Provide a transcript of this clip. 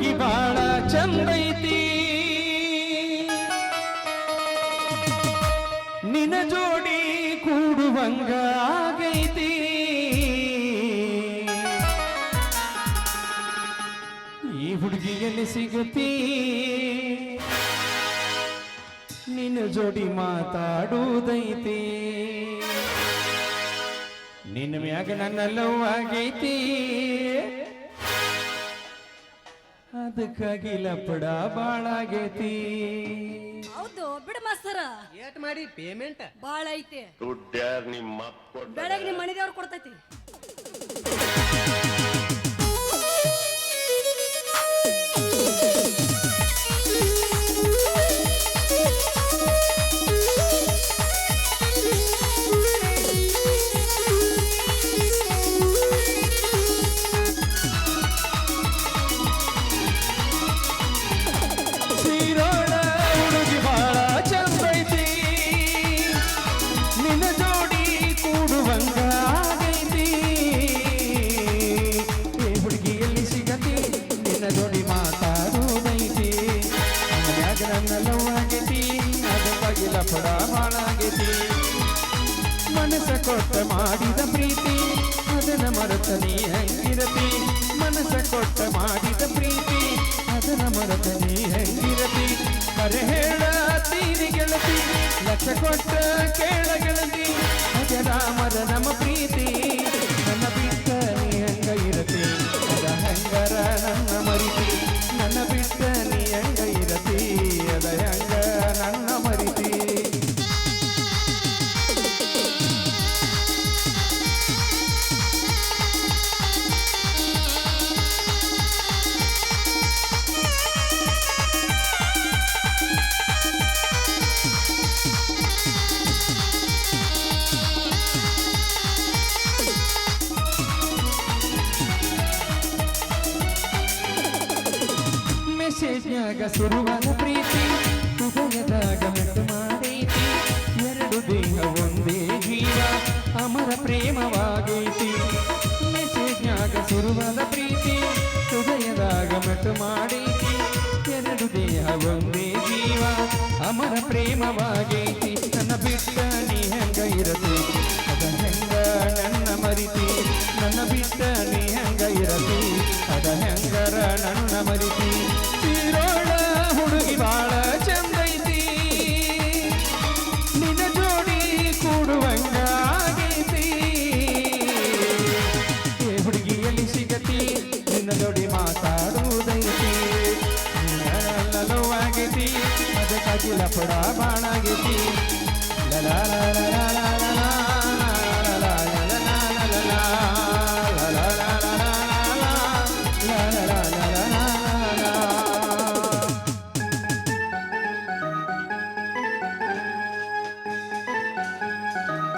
ಹುಡುಗಿ ಬಾಳ ಚಂದೈತಿ ನಿನ ಜೋಡಿ ಕೂಡುವಂಗ ಆಗೈತಿ ಈ ಹುಡುಗಿಯಲ್ಲಿ ಸಿಗತಿ ನಿನ್ನ ಜೋಡಿ ಮಾತಾಡುವುದೈತಿ ನಿನ್ನ ಮ್ಯಾಗ ನನ್ನ ಲವ್ ಆಗೈತಿ ಅದಕ್ಕಾಗಿ ಲಪಡ ಬಾಳಾಗೈತಿ ಹೌದು ಬಿಡು ಮಾಸ್ತರ ಏಟ್ ಮಾಡಿ ಪೇಮೆಂಟ್ ಬಾಳ ಐತೆ ದುಡ್ಡ್ಯಾರ್ ನಿಮ್ಮ ಬೆಳಗ್ಗೆ ನಿಮ್ಮ ಮನೆದೇವ್ರು ಕೊಡ್ತೈತಿ ಲಪಡ ಮಾಡಾಗೈತಿ ಮನಸ್ಸ ಕೊಟ್ಟ ಮಾಡಿದ ಪ್ರೀತಿ ಅದನ್ನ ಮರೆತ ನೀ ಹೆಂಗಿರತಿ ಮನಸ್ಸ ಕೊಟ್ಟ ಮಾಡಿದ ಪ್ರೀತಿ ಅದನ್ನ ಮರೆತ ನೀ ಹೆಂಗಿರತಿ ಕರೆ ಹೇಳತೀರಿ ಗೆಳತಿ ಲಕ್ಷ ಕೊಟ್ಟ ಕೇಳ ಗೆಳತಿ ಅಜರಾಮರ ನಮ್ಮ ಪ್ರೀತಿ ನನ್ನ ಬಿಟ್ಟ ನೀ ಹೆಂಗ ಇರತಿ ಅದ ಹೆಂಗರ ನನ್ನ ಮರಿತಿ ನನ್ನ ಬಿಟ್ಟ ನೀ ಹೆಂಗ ಇರತಿ ಅದ ಹೆಂಗ ನನ್ನ ಮರಿತಿ ಮೆಸೇಜ್ನ್ಯಾಗ ಶುರುವಾದ ಪ್ರೀತಿ ಹೃದಯದಾಗ ಮೆಟ್ಟು ಮಾಡೈತಿ ಎರಡು ದೇಹ ಒಂದೇ ಜೀವ ಅಮರ ಪ್ರೇಮವಾಗೈತಿ ಮೆಸೇಜ್ನ್ಯಾಗ ಶುರುವಾದ ಪ್ರೀತಿ ಹೃದಯದಾಗ ಮೆಟ್ಟು ಮಾಡೈತಿ ಎರಡು ದೇಹ ಒಂದೇ ಜೀವ ಅಮರ ಪ್ರೇಮವಾಗೈತಿ ನನ್ನ ಬಿಟ್ಟ ನೀ ಹೆಂಗ ಇರತಿ ಅದ ಹೆಂಗ ನನ್ನ ಮರಿತಿ ನನ್ನ ಬಿಟ್ಟ ನೀ ಹೆಂಗ ಇರತಿ ಅದ ಹೆಂಗರ ನನ್ನ ಮರಿತಿ ಸೀರೋಳ ಹುಡುಗಿ ಬಾಳ ಚಂದೈತಿ ನಿನ್ನ ಜೋಡಿ ಕೂಡುವಂಗ ಆಗೈತಿ ಏ ಹುಡುಗಿಯಲ್ಲಿ ಸಿಗತಿ ನಿನ್ನ ಜೋಡಿ ಮಾತಾಡುವುದೈತಿ ಲವ್ ಆಗೈತಿ ಅದಕ್ಕಾಗಿ ಲಪಡ ಬಾಳಾಗೈತಿ